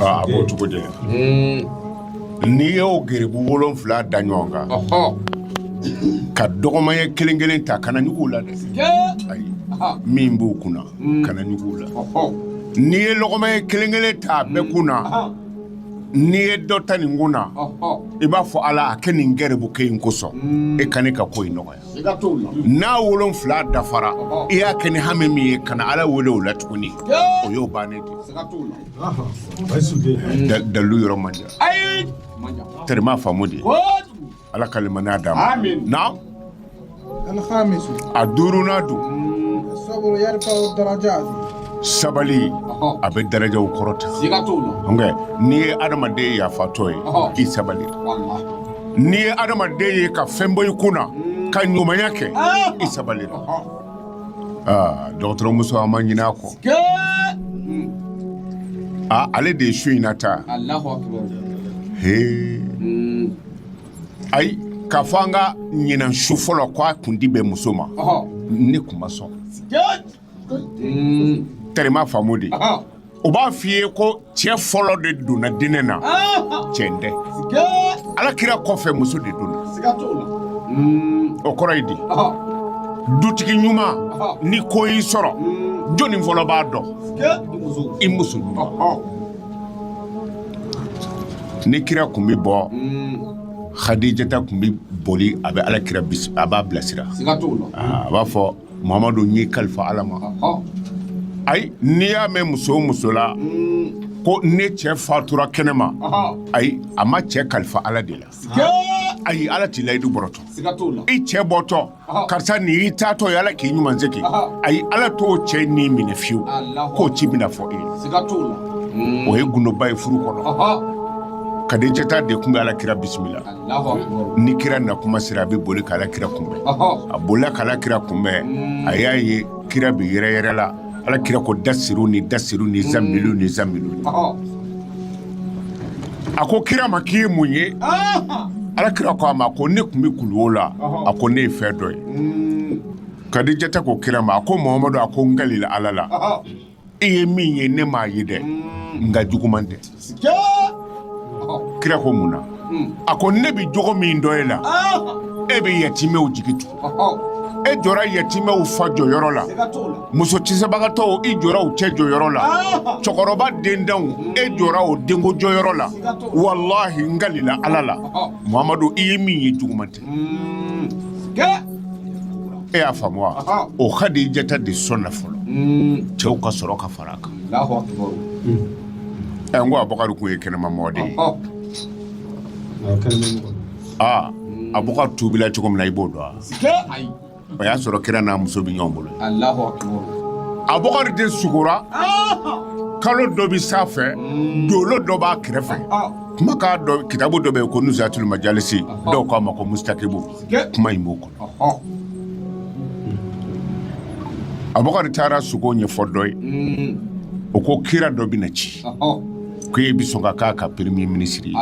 a b'o cogo de n'i y'o geribu 7 da ɲɔgɔn kan ka dɔgɔmanya kelen ta kana ɲugu la dɛ ayi min b'o kunna kana ɲugu la n'i ye lɔgɔmanya kelen ta bɛɛ kunna n'i ye dɔ ta nin kunna i b'a fɔ Ala a kɛ nin geribu kɛ in kosɔn e ka ne ka ko in nɔgɔya n'a 7 dafara i y'a kɛ ni hami min ye kana Ala wele o la tuguni o y'o bannen de dalu yɔrɔ man diya tɛrɛma faamu de Ala ka limaniya d'a ma na a 5nan dun sabali a bɛ darajaw kɔrɔta n'i ye adamaden yafatɔ ye i sabali n'i ye adamaden ye ka fɛn bɔ i kunna ka ɲumanya kɛ i sabali dɔgɔtɔrɔmuso a ma ɲinɛ a kɔ ale de ye su in na ta ayi k'a fɔ an ka ɲinan su fɔlɔ ko a kundi bɛ muso ma ne kun ma sɔn tɛrɛma faamu de o b'a f'i ye ko cɛ fɔlɔ de donna dinɛ na cɛ tɛ Alakira kɔfɛ muso de donna o kɔrɔ ye di dutigi ɲuman ni ko y'i sɔrɔ jɔnni fɔlɔ b'a dɔn i muso ɲuman ni kira kun bɛ bɔ Khadijata kun bɛ boli a bɛ Alakira a b'a bilasira a b'a fɔ Muhamadu n y'i kalifa Ala ma ayi n'i y'a mɛn muso o muso la ko ne cɛ fatura kɛnɛ ma ayi a ma cɛ kalifa Ala de la ayi Ala t'i layidu bɔrɔtɔ i cɛ bɔtɔ karisa nin y'i taatɔ ye Ala k'i ɲuman segin ayi Ala t'o cɛ ni minɛ fiyewu k'o ci bɛna fɔ e ye o ye gundoba ye furu kɔnɔ Khadijata de kun bɛ Alakira bisimila ni kira na kuma sera a bɛ boli ka Alakira kunbɛn a bolila ka Alakira kunbɛn a y'a ye kira bɛ yɛrɛ la Alakira ko dasiru ni zamilu a ko kira ma k'i ye mun ye Alakira ko a ma ko ne kun bɛ kuluwo la a ko ne ye fɛn dɔ ye Khadijata ko kira ma a ko Muhamadu a ko n galila Ala la i ye min ye ne m'a ye dɛ nka juguman tɛ kira ko mun na a ko ne bɛ jogo min dɔn e la e bɛ yatimɛw jigi tu e jɔra yatimɛw fa jɔyɔrɔ la muso tisɛbagatɔw i jɔra u cɛ jɔyɔrɔ la cɛkɔrɔba dendenw e jɔra o denko jɔyɔrɔ la walahi n galila Ala la Muhamadu i ye min ye juguman tɛ e y'a faamu wa o Khadijata de sɔnna fɔlɔ cɛw ka sɔrɔ ka fara a kan n ko Abubakari kun ye kɛnɛmamɔgɔ de ye Abubakari tubila cogo min na i b'o dɔn o y'a sɔrɔ kira n'a muso bɛ ɲɔgɔn bolo Abubakari de sugora kalo dɔ bɛ sanfɛ dolo dɔ b'a kɛrɛfɛ kumakan dɔ kitabu dɔ bɛ yen ko Nuzatul Majalisi dɔw k'a ma ko Mustakibu kuma in b'o kɔnɔ Abubakari taara sugo ɲɛfɔ dɔ ye o ko kira dɔ bɛ na ci ko e bɛ sɔn ka k'a ka premier ministre ye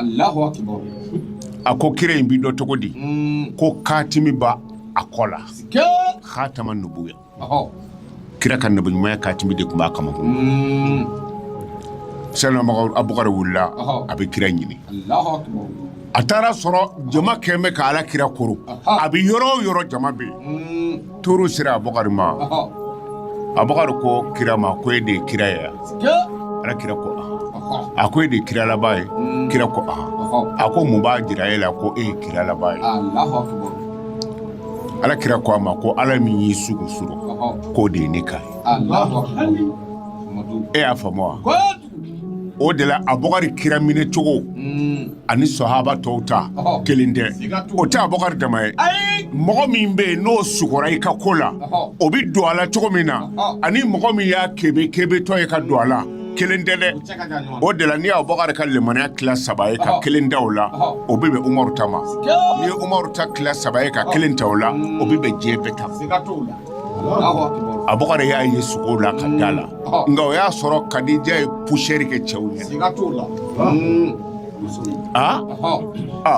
a ko kira in bɛ dɔn cogo di ko katimi ba a kɔ la khatama nubuya kira ka nabiɲumanya katimi de tun b'a kama sanama Abubakari wulila a bɛ kira ɲini a taara sɔrɔ jama kɛmɛ ka Alakira koro a bɛ yɔrɔ o yɔrɔ jama bɛ yen toro sera Abubakari ma Abubakari ko kira ma ko e de ye kira ye Alakira ko a ko e de ye kira laban ye kira ko a ko mun b'a jira e la ko e ye kira laban ye Alakira ko a ma ko Ala min y'i sugu k'o de ye ne ka ye e y'a faamu wa o de la Abubakari kira minɛ cogo ani sahaba tɔw ta kelen tɛ o tɛ Abubakari dama ye mɔgɔ min bɛ yen n'o sugora i ka ko la o bɛ don a la cogo min na ani mɔgɔ min y'a kebetɔ ye ka don a la kelen tɛ dɛ o de la n'i Abubakari ka limaniya tila 3 ye ka kelen da o la o bɛ bɛn Umaru ta ma n'i ye Umaru ta tila 3 ye ka kelen ta o la o bɛ bɛn diɲɛ bɛɛ ta Abubakari y'a ye sugo la ka da la nka o y'a sɔrɔ Khadija ye poussière kɛ cɛw ɲɛ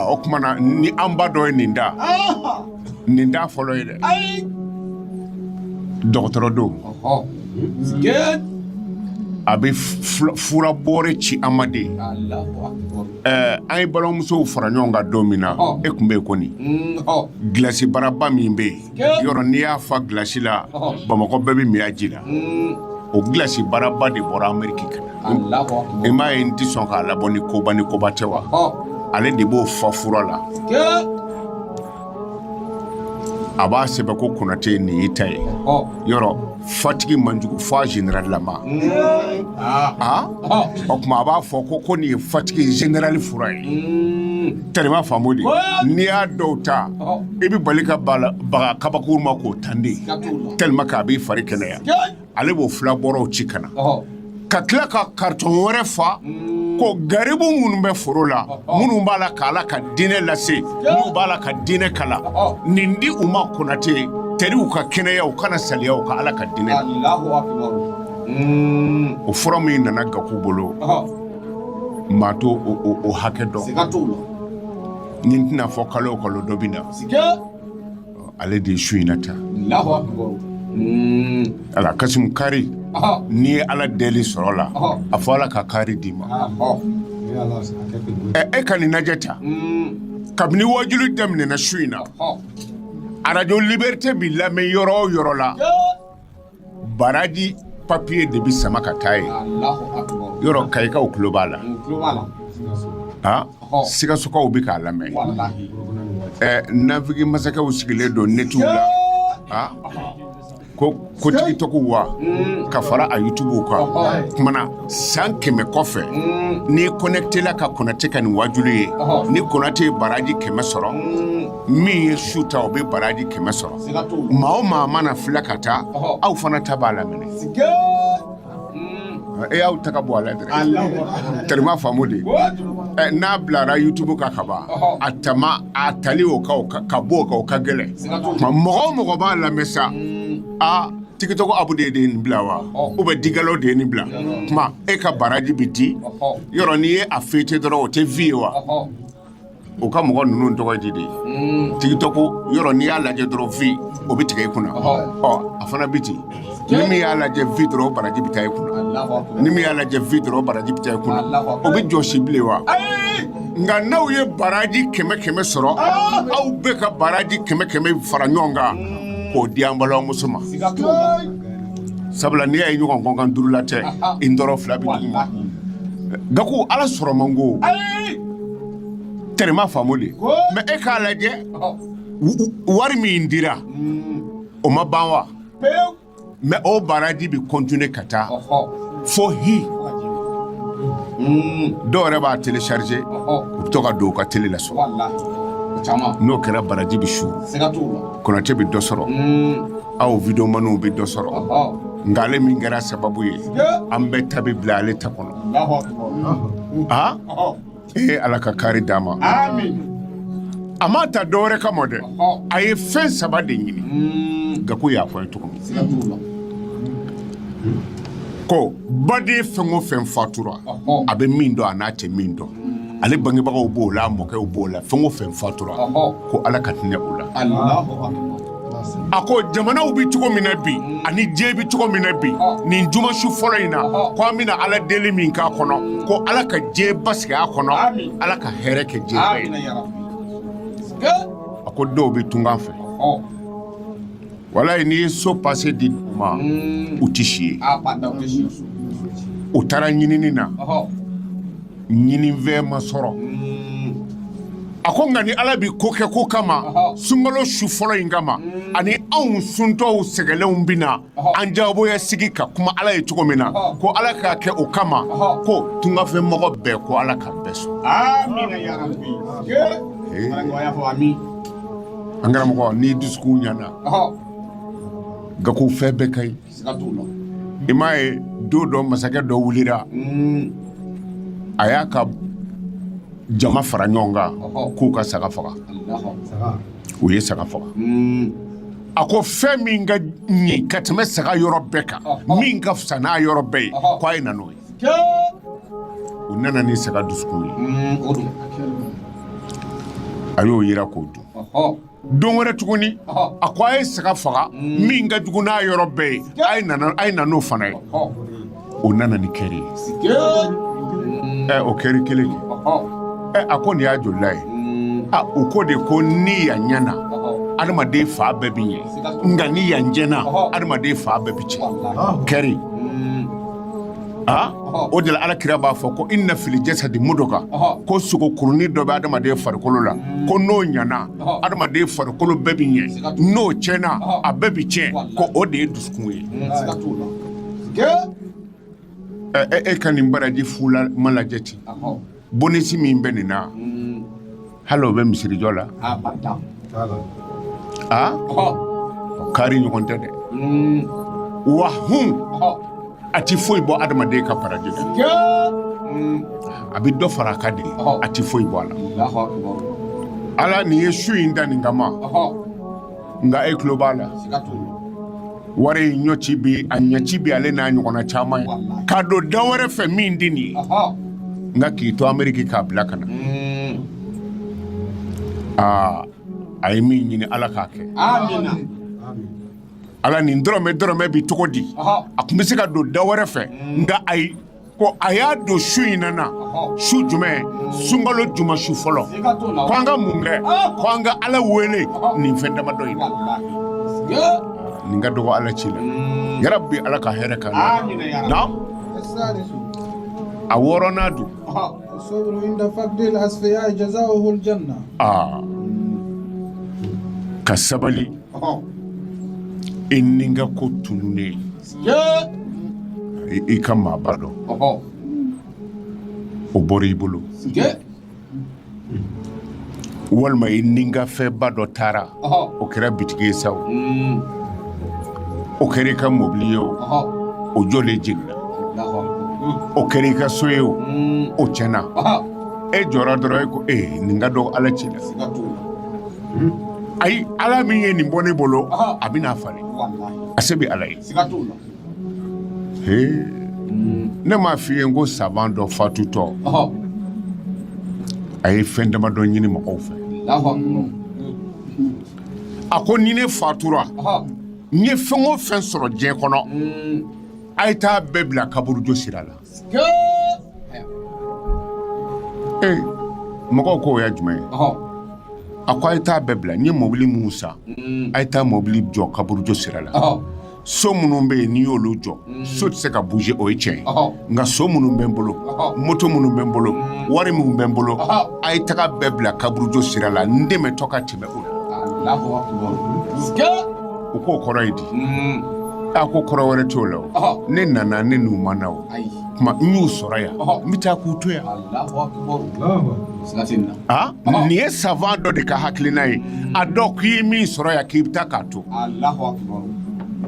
o kuma na ni an ba dɔ ye nin da fɔlɔ ye dɛ dɔgɔtɔrɔ don a bɛ fura bɔrɛ ci an ma de an ye balimamusow fara ɲɔgɔn kan don min na e tun bɛ yen kɔni gilasi baraba min bɛ yen yɔrɔ n'i y'a fa gilasi la Bamakɔ bɛɛ bɛ min a ji la o gilasi baraba de bɔra Amérique ka na i m'a ye n tɛ sɔn k'a labɔ ni koba tɛ wa ale de b'o fa fura la a b'a sɛbɛn ko Konate nin y'i ta ye yɔrɔ fatigi man jugu f'a général lama o tuma a b'a fɔ ko nin ye fatigi général fura ye tellement faamu de n'i y'a dɔw ta i bɛ bali ka baga kabakuru ma k'o tande tellement k'a b'i fari kɛnɛya ale b'o fila bɔrɔw ci ka na ka tila ka carton wɛrɛ fa ko garibu minnu bɛ foro la minnu b'a la k'Ala ka diinɛ lase minnu b'a la ka diinɛ kala nin di u ma Konate teriw ka kɛnɛya u kana saliya u ka Ala ka diinɛ o fura min nana Gaku bolo maa to o hakɛ dɔn ni n tɛna fɔ kalo o kalo dɔ bɛ na ale de ye su in na ta ala Kasimu Kari n'i ye Ala deli sɔrɔ la a fɔ Ala ka kari d'i ma e ka nin lajɛ ta kabini wajulu daminɛna su in na Radio Liberté bi lamɛn yɔrɔ o yɔrɔ la baraji papier de bi sama ka taa ye yɔrɔ Kayikaw tulo b'a la Sikasokaw bi k'a lamɛn Nafigi masakɛw sigilen don netiw la ko TikTok wa ka fara a YouTube kan kumana san 100 kɔfɛ ni connecté la ka Konate ka nin wajulu ye ni Konate ye baraji 100 sɔrɔ min ye su ta o bɛ baraji 100 sɔrɔ maa o maa mana filɛ ka taa aw fana ta b'a laminɛ e y'aw ta ka bɔ a la dɛrɛ tellement faamu de n'a bilara YouTube kan ka ban a tali o ka bɔ o kan o ka gɛlɛn mɔgɔ o mɔgɔ b'a lamɛn sa TikTok abu de ye nin bila wa ou bien digalo de ye nin bila kuma e ka baraji bi di yɔrɔ n'i ye a fêter dɔrɔn o tɛ vie ye wa o ka mɔgɔ ninnu tɔgɔ di de TikTok yɔrɔ n'i y'a lajɛ dɔrɔn vie o bɛ tigɛ i kunna a fana bi ten ni min y'a lajɛ vie dɔrɔn o baraji bi taa i kunna ni min y'a lajɛ vie dɔrɔn o baraji bi taa i kunna o bɛ jɔsi bilen wa nka n'aw ye baraji 100 sɔrɔ aw bɛ ka baraji 100 fara ɲɔgɔn kan k'o di an balimamuso ma sabula n'i y'a ye ɲɔgɔn kɔnkan duuru la tɛ i dɔrɔn fila bi dugu ma Gaku Ala sɔrɔ man go tellement faamu de mais e k'a lajɛ wari min dira o ma ban wa mais o baraji bi continuer ka taa fo dɔw yɛrɛ b'a télécharger u bɛ to ka don u ka télé la so n'o kɛra baraji bi su Konate bi dɔ sɔrɔ aw videomaniw bi dɔ sɔrɔ nka ale min kɛra sababu ye an bɛɛ ta bi bila ale ta kɔnɔ Ala ka kari d'a ma a ma ta dɔwɛrɛ kama dɛ a ye fɛn 3 de ɲini Gaku y'a fɔ ye cogo min ko baden fɛn o fɛn fatura a bɛ min dɔn a n'a tɛ min dɔn ale bangebagaw b'o la mɔkɛw b'o la fɛn o fɛn fatura ko Ala ka hinɛ o la a ko jamanaw bi cogo min na bi ani diɲɛ bi cogo min na bi nin juma su fɔlɔ in na ko an bɛna Ala deli min k'a kɔnɔ ko Ala ka diɲɛ basigi a kɔnɔ Ala ka hɛrɛ kɛ diɲɛ bɛɛ ye a ko dɔw bi tungan fɛ walayi n'i ye so passé di u ma u tɛ si ye u taara ɲinini na ɲinifɛn ma sɔrɔ a ko nka ni Ala bi ko kɛ ko kama sunkalo su fɔlɔ in kama ani anw suntɔw sɛgɛlenw bina an jagoya sigi ka kuma Ala ye cogo min na ko Ala k'a kɛ o kama ko tungafɛn mɔgɔ bɛɛ ko Ala ka bɛɛ sɔn an karamɔgɔ n'i dusukun ɲana Gaku fɛn bɛɛ ka ɲi i m'a ye don dɔ masakɛ dɔ wulira a y'a ka jama fara ɲɔgɔn kan k'u ka saga faga u ye saga faga a ko fɛn min ka ɲi ka tɛmɛ saga yɔrɔ bɛɛ kan min ka fisa n'a yɔrɔ bɛɛ ye ko a ye na n'o ye u nana ni saga dusukun ye a y'o yira k'o dun don wɛrɛ tuguni a ko a ye saga faga min ka jugu n'a yɔrɔ bɛɛ ye a ye na n'o fana ye o nana ni kɛri ye o kɛri kelen kɛ a ko nin y'a jolila ye o ko de ko ni yan ɲɛna adamaden fa bɛɛ bi ɲɛ nka ni yan jɛna adamaden fa bɛɛ bi tiɲɛ kɛri o de la Alakira b'a fɔ ko inna fil jasadi mudoka ko sogo kurunin dɔ bɛ adamaden farikolo la ko n'o ɲana adamaden farikolo bɛɛ bi ɲɛ n'o tiɲɛna a bɛɛ bi tiɲɛ ko o de ye dusukun ye e ka nin baraji fula ma lajɛ ten bonisi min bɛ nin na hali o bɛ misirijɔ la kari ɲɔgɔn tɛ dɛ wa a ti foyi bɔ adamaden ka baraji la a bɛ dɔ fara a ka de a ti foyi bɔ a la ala nin ye su in da nin kama nka e tulo b'a la wari ɲɔci bi a ɲɛci bi ale n'a ɲɔgɔnna caman ye k'a don da wɛrɛ fɛ min di nin ye nka k'i to Ameriki k'a bila ka na a ye min ɲini ala k'a kɛ ala nin dɔrɔmɛ bi cogo di a tun bɛ se ka don da wɛrɛ fɛ nka ayi ko a y'a don su in na su jumɛn sunkalo juma su fɔlɔ ko an ka mun kɛ ko an ka ala wele nin fɛn damadɔ in na nin ka dɔgɔ ala ci la yarabi ala ka hɛrɛ kan na a wɔɔrɔnan don ka sabali i ni ka ko tununnen i ka maaba dɔn o bɔra i bolo walima i ni ka fɛnba dɔ taara o kɛra bitigi ye sa o kɛra i ka mobili ye o jɔlen jiginna o kɛra i ka so ye o tiɲɛna e jɔra dɔrɔn e ko nin ka dɔgɔ ala ci la ayi ala min ye nin bɔ ne bolo a bɛna falen a se bɛ ala ye ne m'a f'i ye n ko saban dɔ fatutɔ a ye fɛn damadɔ ɲini mɔgɔw fɛ a ko ni ne fatura n ye fɛn o fɛn sɔrɔ diɲɛ kɔnɔ a ye taa bɛɛ bila kaburujo sira la mɔgɔw ko o ya jumɛn ye a ko a ye taa bɛɛ bila n ye mobili minnu san a ye taa mobili jɔ kaburujo sira la so minnu bɛ yen n'i y'olu jɔ so tɛ se ka bouger o ye tiɲɛ ye nka so minnu bɛ n bolo moto minnu bɛ n bolo wari minnu bɛ n bolo a ye taga bɛɛ bila kaburujo sira la n dɛmɛtɔ ka tɛmɛ o la o k'o kɔrɔ ye di a ko kɔrɔ wɛrɛ t'o la o ne nana ne n'u ma na o kuma n y'u sɔrɔ yan n bɛ taa k'u to yan nin ye savan dɔ de ka hakilina ye a dɔ k'i ye min sɔrɔ yan k'i bɛ taa k'a to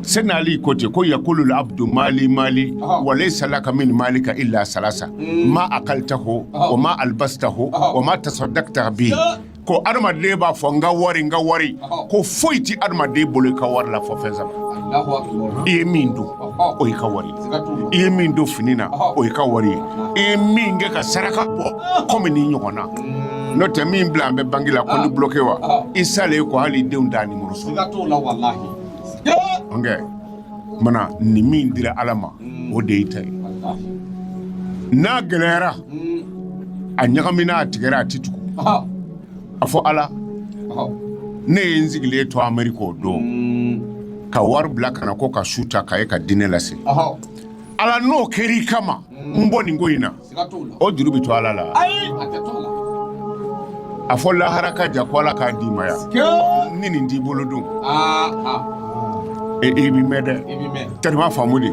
Sayyidina Ali ko ten ko yakulu abdu mali wa laysa laka min malika illa salasa ma akaltahu wa ma albastahu wa ma tasaddaqta bihi ko adamaden b'a fɔ n ka wari ko foyi ti adamaden bolo i ka wari la fɔ fɛn saba i ye min don o y'i ka wari i ye min don fini na o y'i ka wari ye i ye min kɛ ka saraka bɔ komi n'i ɲɔgɔn na n'o tɛ min bila an bɛ bangi la ko ni bloqué wa i salen ko hali denw t'a nimoro sɔrɔ ok mana ni min dira ala ma o de y'i ta ye n'a gɛlɛyara a ɲagamina a tigɛra a ti tugu a fɔ ala ne ye n sigilen to Ameriki o don ka wari bila ka na ko ka su ta k'a ye ka diinɛ lase ala n'o kɛr'i kama n bɔ nin ko in na o juru bɛ to ala la a fɔ lahara ka ja ko ala k'a d'i ma yan ni nin t'i bolo don i bi mɛn dɛ tellement faamu de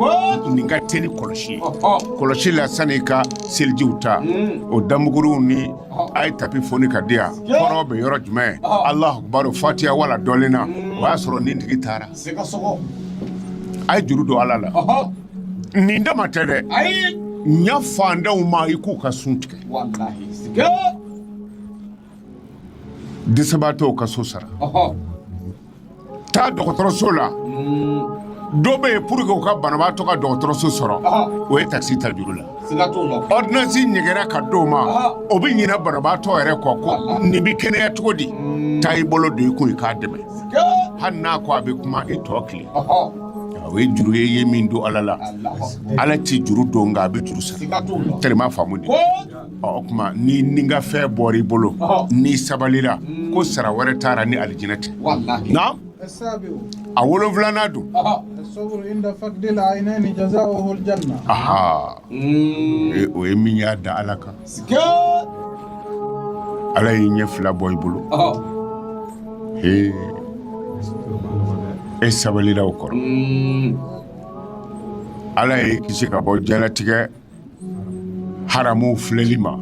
nin ka teli kɔlɔsi ye kɔlɔsi la sani ka selijiw ta o damuguruw ni a ye tapi foni ka di yan kɔrɔ bɛ yɔrɔ jumɛn Allahu akbar fatiha wala dɔɔnin na o y'a sɔrɔ nin tigi taara a ye juru don ala la nin dama tɛ dɛ n y'a fantanw ma i k'u ka sun tigɛ dɛsɛbaatɔw ka so sara taa dɔgɔtɔrɔso la dɔ bɛ yen pour que u ka banabaatɔ ka dɔgɔtɔrɔso sɔrɔ o ye taxi ta juru la ordonnance ɲɛgɛnna ka d'o ma o bɛ ɲinɛ banabaatɔ yɛrɛ kɔ ko nin bɛ kɛnɛya cogo di taa i bolo don i kun i k'a dɛmɛ hali n'a ko a bɛ kuma i tɔ tile o ye juru ye min don ala la ala ti juru don nka a bɛ juru sara tellement faamu de o kuma ni ka fɛn bɔra i bolo ni sabalira ko sara wɛrɛ taara ni alijinɛ tɛ na a 7 don o ye min y'a da ala kan ala y'i ɲɛ 2 bɔ i bolo e sabalira o kɔrɔ ala ye kisi ka bɔ diɲɛlatigɛ haramu filɛli ma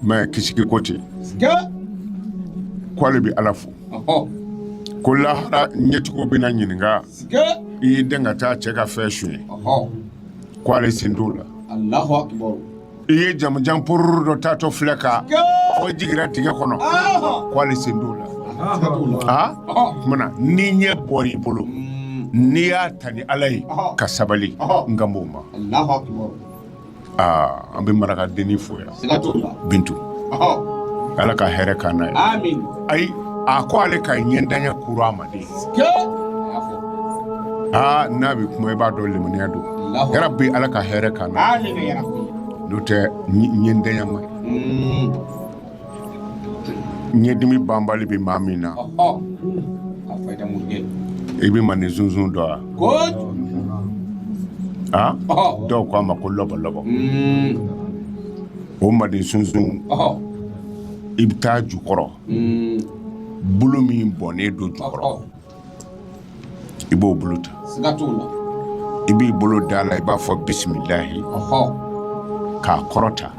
mais kisi ko ten ko ale bɛ ala fo ko lahara ɲɛcogo bɛna ɲininka i y'i den ka taa cɛ ka fɛn suɲɛ ko ale sen t'o la i ye jamujan pororo dɔ taatɔ filɛ ka o jigira dingɛ kɔnɔ ko ale sen t'o la kumana ni ɲɛ bɔra i bolo n'i y'a ta ni ala ye ka sabali n ka m'o ma an bɛ marakadenni fo yan Bintu ala ka hɛrɛ k'an na ye ayi a ko ale ka ɲɛntanya kura a ma de n'a bɛ kuma i b'a dɔn limaniya don yarabi ala ka hɛrɛ k'an na n'o tɛ ɲɛntanya ma ɲɛdimi banbali bɛ maa min na i bɛ manden zunzun dɔn wa dɔw ko a ma ko lɔbɔlɔbɔ o manden zunzun i bɛ taa jukɔrɔ bulu min bɔnnen don jukɔrɔ i b'o bolo ta i b'i bolo da la i b'a fɔ bisimilahi k'a kɔrɔta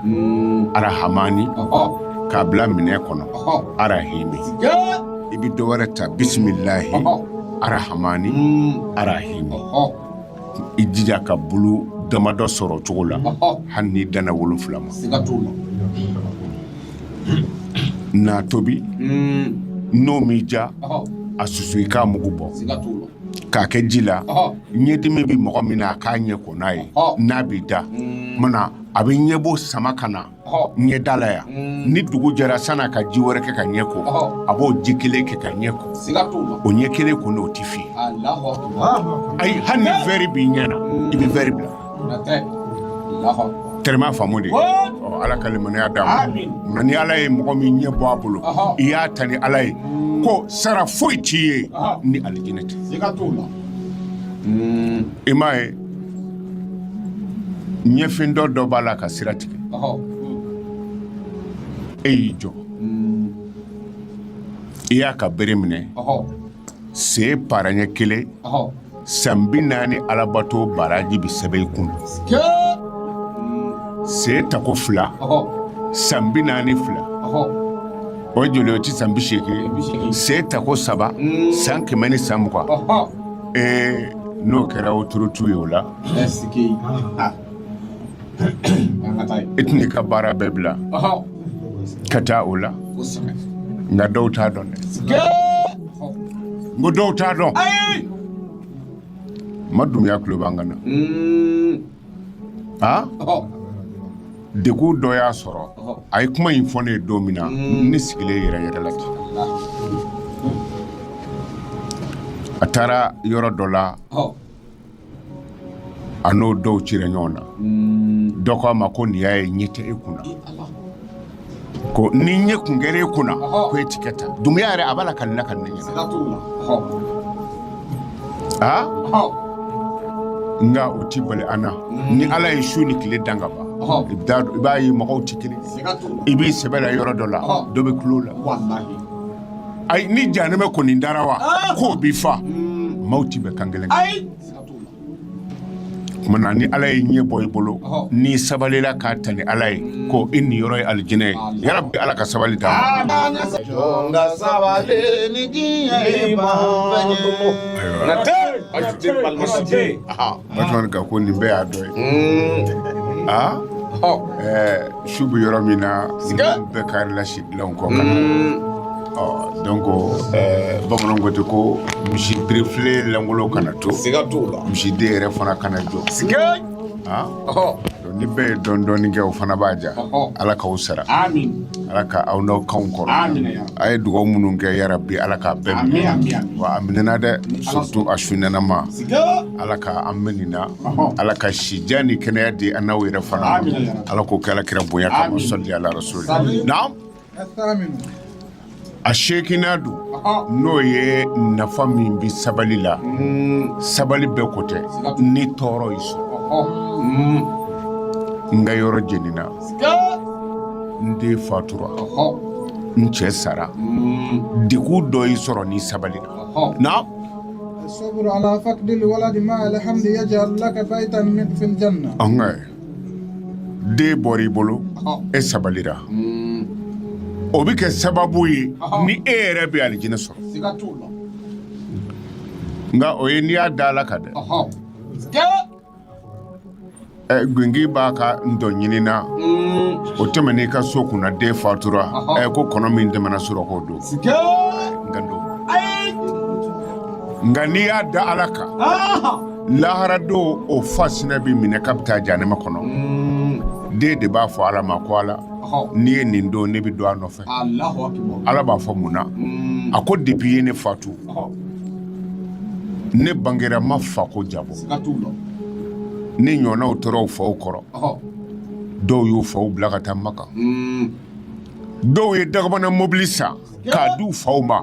arahamani k'a bila minɛ kɔnɔ arahimi i bɛ dɔ wɛrɛ ta bisimilahi arahamani arahimi i jija ka bulu damadɔ sɔrɔ cogo la hali n'i danna 7 ma n'a tobi n'o m'i ja a susu i k'a mugu bɔ k'a kɛ ji la ɲɛdimi bɛ mɔgɔ min na a k'a ɲɛ ko n'a ye n'a b'i da mana a bɛ ɲɛbɔ sama ka na ɲɛda la yan ni dugu jɛra san'a ka ji wɛrɛ kɛ ka ɲɛ ko a b'o ji kelen kɛ ka ɲɛ ko o ɲɛ kelen ko n'o tɛ f'i ayi hali ni vɛri b'i ɲɛ na i bɛ vɛri bila tellement faamu de ala ka limaniya d'a ma nka ni ala ye mɔgɔ min ɲɛ bɔ a bolo i y'a ta ni ala ye ko sara foyi t'i ye ni alijinɛ tɛ i m'a ye ɲɛfin dɔ b'a la ka sira tigɛ e y'i jɔ i y'a ka bere minɛ sen paraɲɛ 1 san 40 alabato baraji bɛ sɛbɛn i kun sen tako 2 san 42 o joli o ti san 80 sen tako 3 san 120 n'o kɛra o turutu ye o la i tɛn'i ka baara bɛɛ bila ka taa o la nka dɔw t'a dɔn dɛ n ko dɔw t'a dɔn ma dumiya tulo b'an kan na degun dɔ y'a sɔrɔ a ye kuma in fɔ ne ye don min na ne sigilen yɛrɛ la ten a taara yɔrɔ dɔ la a n'o dɔw cira ɲɔgɔn na dɔ ko a ma ko nin y'a ye ɲɛ tɛ e kunna ko ni ɲɛ kun kɛra e kunna ko e ti kɛ tan dumuya yɛrɛ a b'a la ka nin na ka nin ɲɛna nka o ti bali an na ni ala ye su ni tile dan ka ban i b'a ye mɔgɔw ti kelen i b'i sɛbɛ la yɔrɔ dɔ la dɔ bɛ kulo la ayi ni jahanɛmɛ kɔni dara wa k'o b'i fa maaw ti bɛ kan kelen kumana ni ala ye ɲɛ bɔ i bolo ni sabalila k'a ta ni ala ye ko i ni yɔrɔ ye alijinɛ ye yarabi ala ka sabali d'a ma Batman ka ko nin bɛɛ y'a dɔ ye su bɛ yɔrɔ min na bɛɛ karila si dilanw kɔ kana donc bamananw ko ten ko misi birifile langolo kana to misi den yɛrɛ fana kana jɔ ni bɛɛ ye dɔɔni kɛ o fana b'a ja ala k'aw sara ala ka aw n'aw kanw kɔrɔ a ye dugawu minnu kɛ yarabi ala k'a bɛɛ minɛ wa a minɛna dɛ surtout a sunɛnɛma ala ka an minina ala ka sija ni kɛnɛya di an n'aw yɛrɛ fana ala k'o kɛ alakira bonya kama sɔli ala rasuli naam a seekina dun n'o ye nafa min bi sabali la sabali bɛɛ ko tɛ ni tɔɔrɔ y'i sɔrɔ n ka yɔrɔ jenina n den fatura n cɛ sara degun dɔ y'i sɔrɔ ni sabali la na الصبر على فقد الولد مع الحمد يجعل لك بيتا في الجنة. den bɔr'i bolo e sabalira o bɛ kɛ sababu ye ni e yɛrɛ bɛ alijinɛ sɔrɔ nka o ye n'i y'a da ala kan dɛ gwengi b'a ka ntɔ ɲinina o tɛmɛn'i ka so kunna den fatura ko kɔnɔ min tɛmɛna sɔrɔ k'o don nka n'i y'a da ala kan lahara don o fa sinɛ bɛ minɛ k'a bɛ taa janɛmɛ kɔnɔ den de b'a fɔ ala ma ko ala n'i ye nin don ne bɛ don a nɔfɛ ala b'a fɔ mun na a ko depuis ye ne fatu ne bangera ma fa ko jabo ne ɲɔgɔnnaw tora u faw kɔrɔ dɔw y'u faw bila ka taa Maka dɔw ye dagabana mobili san k'a d'u faw ma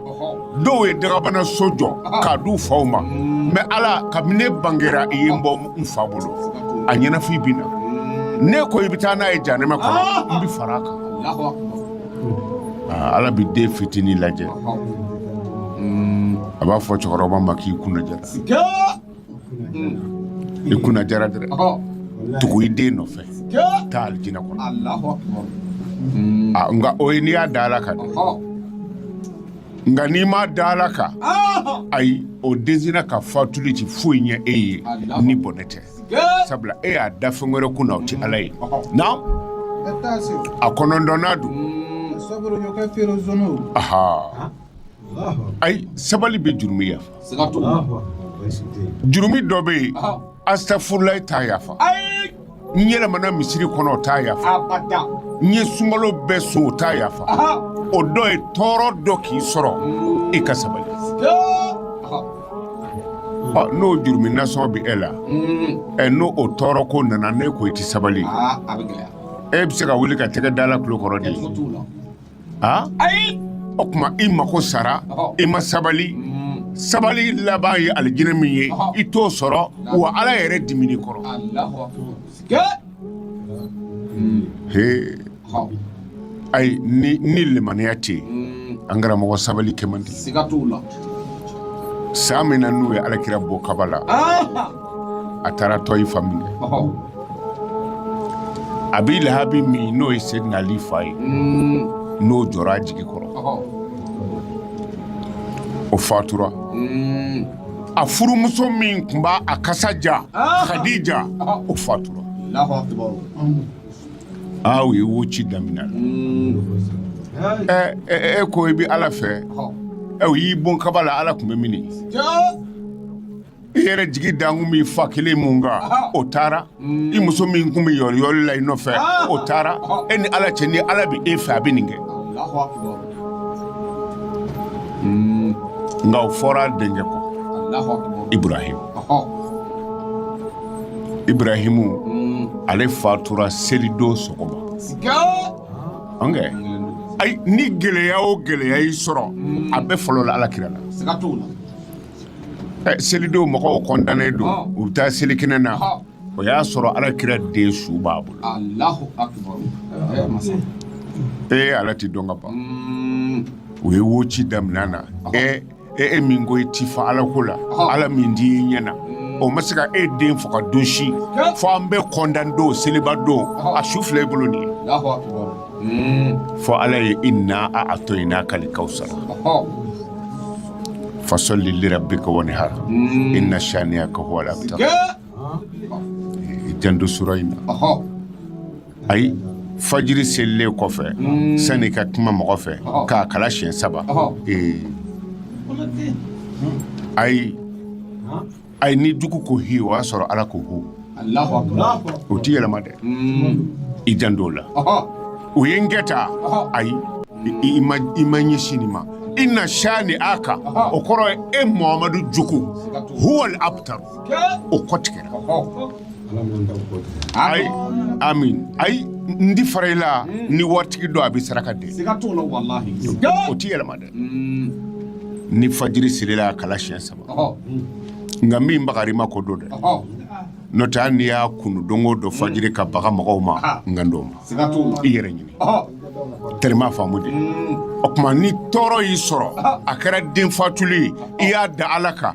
dɔw ye dagabana so jɔ k'a d'u faw ma mais ala kabini ne bangera i ye n bɔ n fa bolo a ɲɛnafin bi na ne ko i bɛ taa n'a ye janɛmɛ kɔnɔ n bɛ fara a kan ala bɛ den fitinin lajɛ a b'a fɔ cɛkɔrɔba ma k'i kunna jara i kunna jara dɛrɛ tugu i den nɔfɛ taa alijinɛ kɔnɔ nka o ye n'i y'a da ala kan nka n'i m'a da ala kan ayi o densina ka fatuli ti foyi ɲɛ e ye ni bɔnɛ tɛ sabula e y'a da fɛn wɛrɛ kun na o ti ala ye na a kɔnɔntɔnna dun ayi sabali bɛ jurumi yafa jurumi dɔ bɛ yen astafurulayi t'a yafa n yɛlɛmana misiri kɔnɔ o t'a yafa n ye sunkalo bɛɛ sun o t'a yafa o dɔ ye tɔɔrɔ dɔ k'i sɔrɔ i ka sabali n'o jurumi nasɔn bɛ e la n'o o tɔɔrɔ ko nana ne ko i ti sabali e bɛ se ka wuli ka tɛgɛ da la tulo kɔrɔ de o tuma i mako sara i ma sabali sabali laban ye alijinɛ min ye i t'o sɔrɔ wa ala yɛrɛ dimini kɔrɔ ayi ni limaniya tɛ yen an karamɔgɔ sabali kɛ man di san min na n'u ye alakira bɔ kaba la a taara tɔyifa minɛ a b'i lahabi min n'o ye Seydina Ali fa ye n'o jɔra a jigi kɔrɔ o fatura a furumuso min tun b'a a kasa ja Khadija o fatura u ye woci daminɛ e ko i bɛ ala fɛ u y'i bon kaba la ala tun bɛ mini i yɛrɛ jigi dankun min fa kelen mun kan o taara i muso min kun bɛ yɔliyɔli la i nɔfɛ o taara e ni ala cɛ ni ala bɛ e fɛ a bɛ nin kɛ nka o fɔra denkɛ kɔ Ibrahimu ale fatura selidon sɔgɔma ayi ni gɛlɛya o gɛlɛya y'i sɔrɔ a bɛɛ fɔlɔ la alakira la selidon mɔgɔw kɔntannen don u bɛ taa selikɛnɛ na o y'a sɔrɔ alakira den su b'a bolo ala ti dɔn ka ban u ye woci daminɛ na e min ko i ti fa ala ko la ala min di i ɲɛna o ma se ka e den faga don si fo an bɛ kɔntan don seliba don a su fila i bolo nin ye fo ala ye inna a'tayinaka al-kawsara fasalli li rabbika wanhar inna shaniyaka huwa al-abtar jandu sura in ayi fajiri selilen kɔfɛ sani ka kuma mɔgɔ fɛ k'a kala siɲɛ 3 ayi ni dugu ko hi o y'a sɔrɔ ala ko hu Allahu akbar o ti yɛlɛma dɛ i janto la o ye n kɛ ta ayi i ma ɲɛsin nin ma inna shani aka o kɔrɔ ye e Muhamadu Juku huwal abtar o kɔtigɛra ayi amin ayi n di fara i la ni waritigi dɔ a bɛ saraka de o ti yɛlɛma dɛ ni fajiri selila a kala siɲɛ 3 nka min bagari ma ko do dɛ n'o tɛ hali n'i y'a kunu don o don fajiri ka baga mɔgɔw ma n ka d'o ma i yɛrɛ ɲini tellement faamu de o tuma ni tɔɔrɔ y'i sɔrɔ a kɛra den fatuli i y'a da Ala kan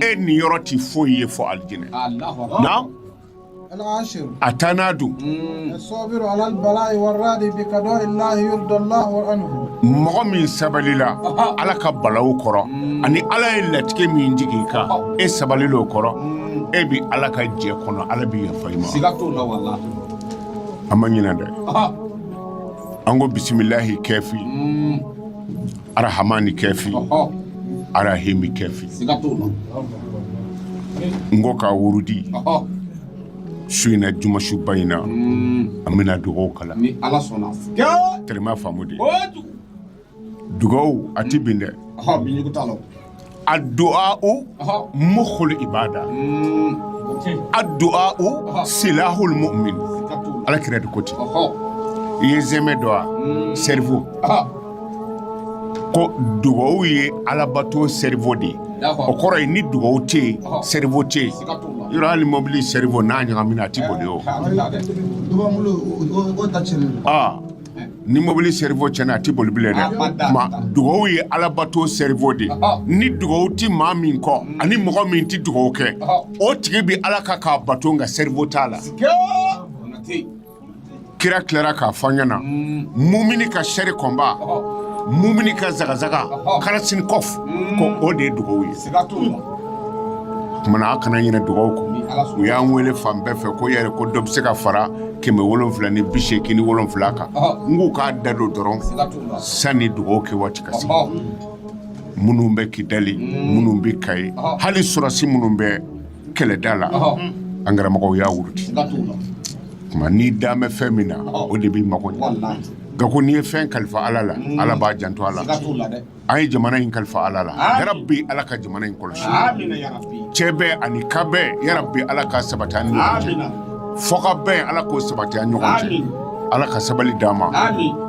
e nin yɔrɔ tɛ foyi ye fɔ alijinɛ na العاشر أتنادو الصابر على البلاء والراضي بقضاء الله يرضى الله عنه mɔgɔ min sabalila Ala ka balaw kɔrɔ ani Ala ye latigɛ min jigin ka e sabalila o kɔrɔ e bi Ala ka jɛ kɔnɔ Ala bi yafa i ma siga t'o la wallahi an ma ɲinɛ dɛ an ko bisimilahi kɛfi arahamani kɛfi arahimi kɛfi siga t'o la n ko ka wurudi su in na jumasuba in na an bɛna dugawu kala ni Ala sɔnna tellement faamu de dugawu a ti bin dɛ binjugu t'a la addu'a'u mukhul ibada addu'a'u silahul mu'min Ala kira de koti i ye zɛmɛ dɔ a cerveau ko dugawu ye alabato cerveau de o kɔrɔ ye ni dugawu tɛ yen cerveau tɛ yen yɔrɔ hali mobili cerveau n'a ɲagamina a ti boli o ni mobili cerveau tiɲɛna a ti boli bilen dɛ ma dugawu ye alabato cerveau de ni dugawu ti maa min kɔ ani mɔgɔ min ti dugawu kɛ o tigi bi Ala ka k'a bato nka cerveau t'a la kira tilara k'a fɔ an ɲɛna mumini ka sɛri kɔnba mumini ka zagazaga Kalashnikov ko o de ye dugawu ye kumana a kana ɲinɛ dugawu kɔ u y'an wele fan bɛɛ fɛ ko yɛrɛ ko dɔ bɛ se ka fara 770 ni 87 kan n k'u k'a da don dɔrɔn sanni dugawu kɛ waati ka se minnu bɛ Kidali minnu bɛ Kayi hali sɔrɔsi minnu bɛ kɛlɛda la an karamɔgɔw y'a wuruti kuma n'i dan bɛ fɛn min na o de b'i mago ɲɛ nka ko n'i ye fɛn kalifa Ala la Ala b'a janto a la an ye jamana in kalifa Ala la yarabi Ala ka jamana in kɔlɔsi cɛ bɛɛ ani ka bɛɛ yarabi Ala ka sabati an ni ɲɔgɔn cɛ fɔka bɛɛ Ala k'o sabati an ɲɔgɔn cɛ Ala ka sabali d'an ma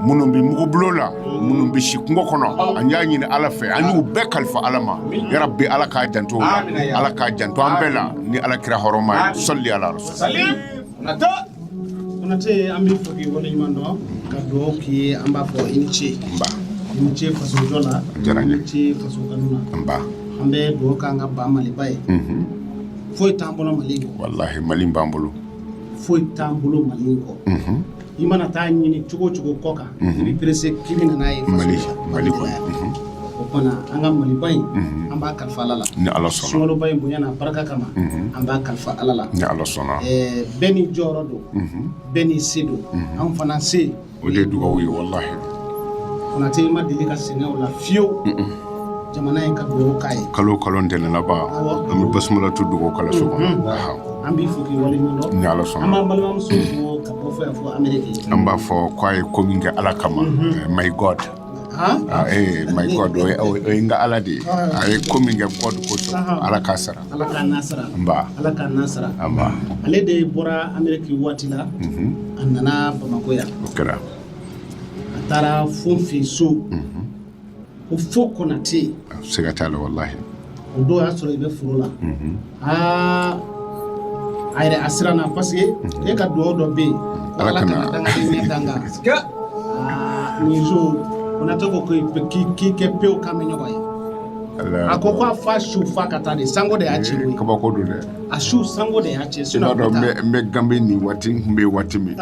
minnu bɛ mugubulo la minnu bɛ si kungo kɔnɔ an y'a ɲini Ala fɛ an y'u bɛɛ kalifa Ala ma yarabi Ala k'a janto la Ala k'a janto an bɛɛ la ni Ala kira hɔrɔma ye sɔli ala rasul Konate an bɛ fɔ k'i waleɲuman dɔn ka dugawu k'i ye an b'a fɔ i ni ce i ni ce faso jɔ la i ni ce faso kanu na an bɛ dugawu k'an ka ba Maliba ye foyi t'an bolo Mali kɔ wallahi Mali b'an bolo foyi t'an bolo Mali kɔ i mana taa ɲini cogo cogo kɔ kan i bɛ pressé k'i bɛ na n'a ye Mali kɔnɔ o kɔnɔ an ka Maliba in an b'a kalifa Ala la ni Ala sɔnna sunkaloba in bonya n'a barika kama an b'a kalifa Ala la ni Ala sɔnna bɛɛ ni jɔyɔrɔ don bɛɛ ni se don an fana se o de ye dugawu ye wallahi Konate i ma deli ka sɛgɛn o la fiyewu jamana in ka dugawu k'a ye kalo ntɛnɛn laban an bɛ basmala tu dugawu kala so kɔnɔ an b'i fo k'i waleɲuman dɔn ni Ala an sɔnna b'an balimamuso fo ka bɔ fɔ yan fɔ Amérique an b'a fɔ k'a ye ko min kɛ Ala kama my God my God o ye n ka Ala de ye a ye ko min kɛ God kosɔn Ala k'a sara Ala k'a n'a sara Ala k'a n'a sara ale de bɔra Amérique waati la a nana Bamako yan o kɛra a taara fo n fɛ so ko fo Konate siga t'a la wallahi o don y'a sɔrɔ i bɛ foro la a yɛrɛ a siranna parce que e ka dugawu dɔ bɛ yen Ala kana dangaden ɲɛ danga nin so Konate ko k'i kɛ pewu k'an bɛ ɲɔgɔn ye a ko k'a fa su fa ka taa de sango de y'a ci o ye kabako don dɛ a su sango de y'a ci sinon n bɛ Gambie nin waati n tun bɛ waati min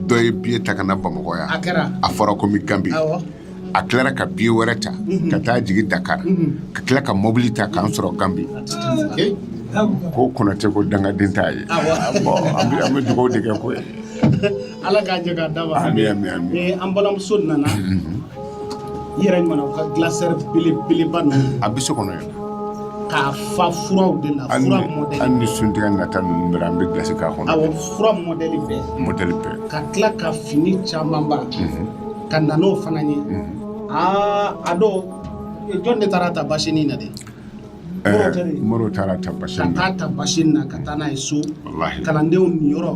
dɔ ye billet ta ka na Bamakɔ yan a kɛra a fɔra ko n bɛ Gambie a tilara ka billet wɛrɛ ta ka taa jigin Dakar ka tila ka mobili ta k'an sɔrɔ Gambie ko Konate ko dangaden t'a ye an bɛ dugawu de kɛ ko ye Ala k'a jɛ k'a daba amin an balimamuso nana i yɛrɛ ɲuman u ka glacière belebeleba ninnu a bɛ so kɔnɔ yan k'a fa furaw de la fura modèle an ni suntiga nata ninnu bɛɛ an bɛ gilasi k'a kɔnɔ awɔ fura modèle bɛɛ ka tila ka fini caman ba ka na n'o fana ye a dɔw jɔn de taara ta basini na de Moro taara ta basini ka taa ta basini na ka taa n'a ye so kalandenw niyɔrɔ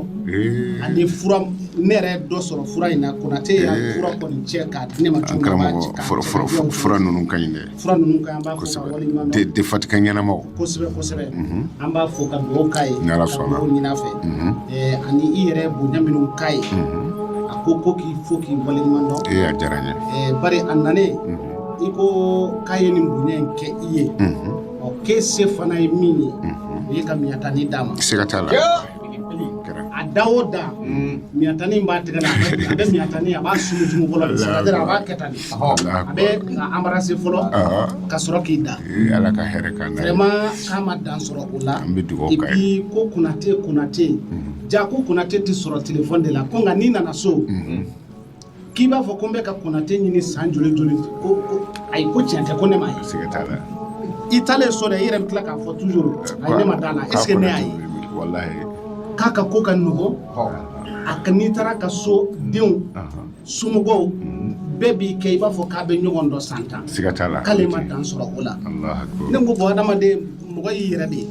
ani fura ne yɛrɛ dɔ sɔrɔ fura in na Konate y'a fura kɔni cɛ k'a di ne ma cogo min na karamɔgɔ fura ninnu ka ɲi dɛ fura ninnu ka ɲi an b'a fɔ ka waleɲuman dɔn defatika ɲɛnamaw kosɛbɛ an b'a fɔ ka dugawu k'a ye N'Ala ka sɔnna dugawu ɲini a fɛ ani i yɛrɛ bonya minnu k'a ye a ko k'i fo k'i waleɲuman dɔn a diyara n ye bari a nanen i ko k'a ye nin bonya in kɛ i ye k'e se fana ye min ye o ye ka miyatani d'a ma siga t'a la a da o da miyatani b'a tigɛ la a bɛ miyatani a b'a sumu jumu fɔlɔ de c'est-à-dire a b'a kɛ tan de a bɛ ka embrasser fɔlɔ ka sɔrɔ k'i da Ala ka hɛrɛ k'an na vraiment k'a ma dan sɔrɔ o la an bɛ dugawu et k'a ye puis ko Konate ja ko Konate tɛ sɔrɔ téléphone de la ko nka n'i nana so k'i b'a fɔ ko n bɛ ka Konate ɲini san joli ko ayi ko tiɲɛ tɛ ko ne ma ye siga t'a la i taalen so dɛ i yɛrɛ bɛ tila k'a fɔ toujours ayi ne ma d'a la est ce que ne y'a ye wallahi k'a ka ko ka nɔgɔ a ka n'i taara ka so denw somɔgɔw bɛɛ b'i kɛ i b'a fɔ k'a bɛ ɲɔgɔn dɔ san tan siga t'a la k'ale ma dan sɔrɔ o la Allahu akbar ne ko bon adamaden mɔgɔ y'i yɛrɛ de ye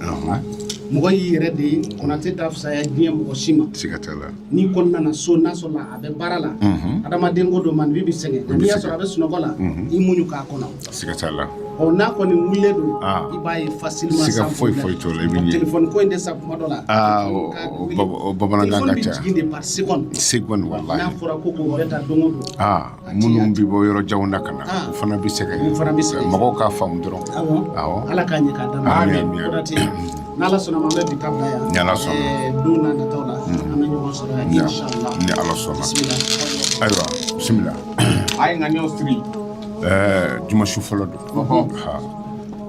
mɔgɔ y'i yɛrɛ de ye Konate t'a fisaya diɲɛ mɔgɔ si ma siga t'a la n'i kɔni nana so n'a sɔrɔ a bɛ baara la adamaden ko dɔ ma n'i bɛ sɛgɛn n'i y'a sɔrɔ a bɛ sunɔgɔ la i muɲu k'a kɔnɔ siga t'a la n'a kɔni wulilen don i b'a ye facilement siga foyi t'o la i bɛ ɲɛ téléphone ko in de sa kuma dɔ la o bamanankan ka ca téléphone bɛ jigin de par seconde wallahi n'a fɔra ko k'o bɛɛ ta don o don minnu bɛ bɔ yɔrɔ janw na ka na o fana bɛ sɛgɛn mɔgɔw k'a faamu dɔrɔn awɔ Ala k'a ɲɛ k'a d'a ma Konate n'Ala sɔnna ma an bɛ bi ta bila yan ni Ala sɔnna don n'a nataw la an bɛ ɲɔgɔn sɔrɔ yan inshallah ni Ala sɔnna ayiwa bisimila a ye ŋaniyaw siri jumasu fɔlɔ don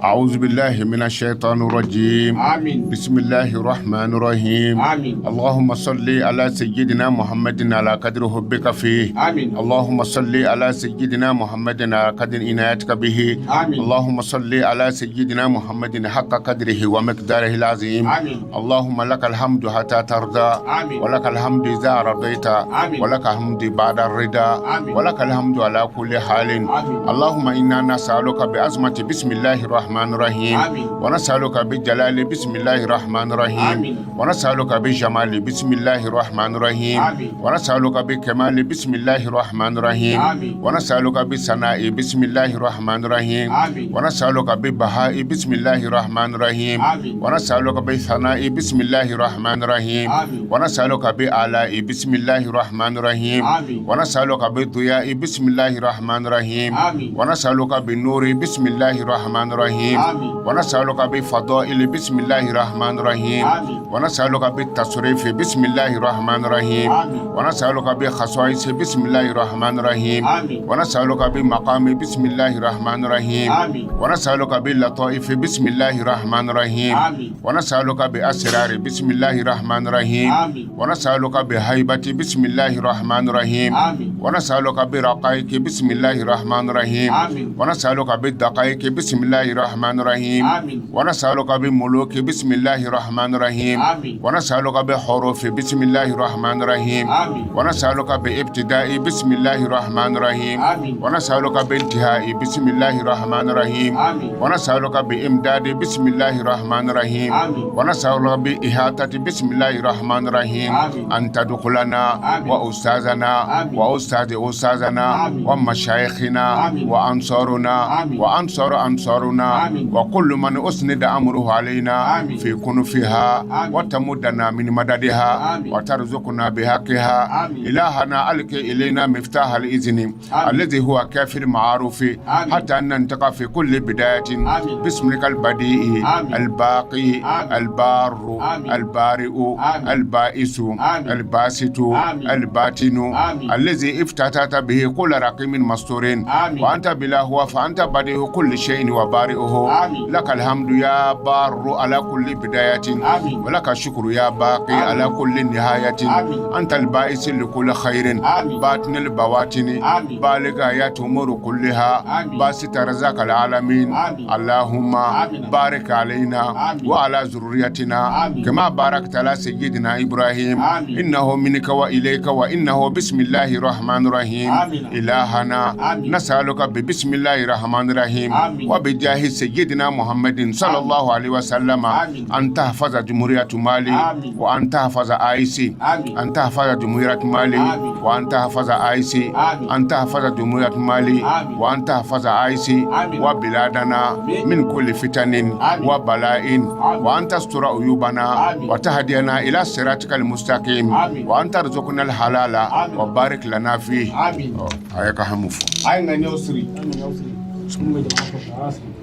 أعوذ بالله من الشيطان الرجيم آمين بسم الله الرحمن الرحيم آمين اللهم صل على سيدنا محمد على قدر حبك فيه آمين اللهم صل على سيدنا محمد على قدر عنايتك به آمين اللهم صل على سيدنا محمد حق قدره ومقداره العظيم آمين اللهم لك الحمد حتى ترضى آمين ولك الحمد إذا رضيت آمين ولك الحمد بعد الرضا آمين ولك الحمد على كل حال آمين اللهم إنا نسألك بعظمة بسم الله الرحمن الرحيم آمين ونسألك بجلال بسم الله الرحمن الرحيم آمين ونسألك بجمال بسم الله الرحمن الرحيم آمين ونسألك بكمال بسم الله الرحمن الرحيم آمين ونسألك بثناء بسم الله الرحمن الرحيم آمين ونسألك ببهاء بسم الله الرحمن الرحيم آمين ونسألك بثناء بسم الله الرحمن الرحيم آمين ونسألك بآلاء بسم الله الرحمن الرحيم آمين ونسألك بالضياء بسم الله الرحمن الرحيم آمين ونسألك بالنور بسم الله الرحمن الرحيم آمين ونسألك بفضائل بسم الله الرحمن الرحيم آمين ونسألك بالتصريف بسم الله الرحمن الرحيم آمين ونسألك بخصائص بسم الله الرحمن الرحيم آمين ونسألك بمقام بسم الله الرحمن الرحيم آمين ونسألك باللطائف بسم الله الرحمن الرحيم آمين ونسألك بأسرار بسم الله الرحمن الرحيم آمين ونسألك بهيبة بسم الله الرحمن الرحيم آمين ونسألك برقائق بسم الله الرحمن الرحيم آمين ونسألك بالدقائق بسم الله الرحمن الرحيم آمين ونسألك بملوك بسم الله الرحمن الرحيم آمين ونسألك بحروف بسم الله الرحمن الرحيم آمين ونسألك بابتداء بسم الله الرحمن الرحيم آمين ونسألك بانتهاء بسم الله الرحمن الرحيم آمين ونسألك بإمداد بسم الله الرحمن الرحيم آمين ونسألك بإحاطة بسم الله الرحمن الرحيم آمين أن تدخلنا آمين وأستاذنا آمين وأستاذ أستاذنا آمين ومشايخنا آمين وأنصارنا آمين وأنصار أنصارنا آمين وكل من أسند أمره علينا آمين في كنفها آمين وتمدنا من مددها آمين وترزقنا بحقها آمين إلهنا ألك إلينا مفتاح الإذن الذي هو كافي المعروف آمين حتى أن ننتقى في كل بداية آمين باسمك البديع آمين الباقي آمين البار آمين البارئ آمين البائس آمين الباسط آمين الباطن آمين الذي افتتحت به كل رقم مستور آمين وأنت بلا هو فأنت بديع كل شيء وبارئه وبركاته آمين. لك الحمد يا بار على كل بداية آمين. ولك الشكر يا باقي على كل نهاية آمين. أنت البائس لكل خير آمين. باطن البواطن آمين. بالغ آيات أمور كلها آمين. باسط رزاق العالمين آمين. اللهم آمين. بارك علينا آمين. وعلى ذريتنا آمين. كما باركت على سيدنا إبراهيم آمين. إنه منك وإليك وإنه بسم الله الرحمن الرحيم آمين. إلهنا آمين. نسألك بسم الله الرحمن الرحيم آمين. وبجاه سيدنا محمد صلى الله عليه وسلم آمين. أن تحفظ جمهورية مالي آمين. وأن تحفظ آيسي آمين. أن تحفظ جمهورية مالي آمين. وأن تحفظ آيسي آمين. أن تحفظ جمهورية مالي آمين. وأن تحفظ آيسي آمين. وبلادنا آمين. من كل فتن آمين. وبلاء آمين. وأن تستر عيوبنا آمين. وتهدينا إلى صراطك المستقيم آمين. وأن ترزقنا الحلال آمين. وبارك لنا فيه آمين. هيك همفو أين نيوسري؟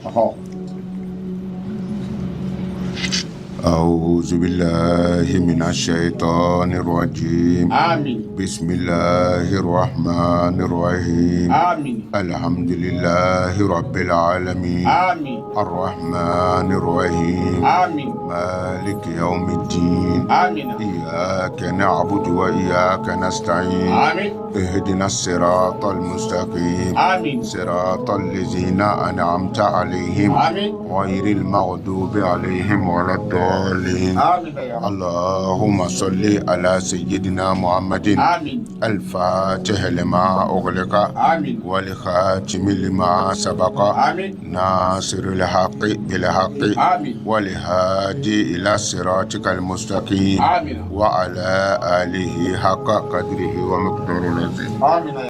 أهو. أعوذ بالله من الشيطان الرجيم آمين. بسم الله الرحمن الرحيم آمين. الحمد لله رب العالمين آمين. الرحمن الرحيم آمين. مالك يوم الدين آمين. إياك نعبد وإياك نستعين آمين. اهدنا الصراط المستقيم آمين. صراط الذين أنعمت عليهم آمين. غير المغضوب عليهم ولا الضالين آمين يا رب. اللهم صل على سيدنا محمد آمين. الفاتح لما أغلق آمين. والخاتم لما سبق آمين. ناصر الحق بالحق آمين. والهادي إلى صراطك المستقيم آمين. وعلى آله حق قدره ومقداره العظيم آمين.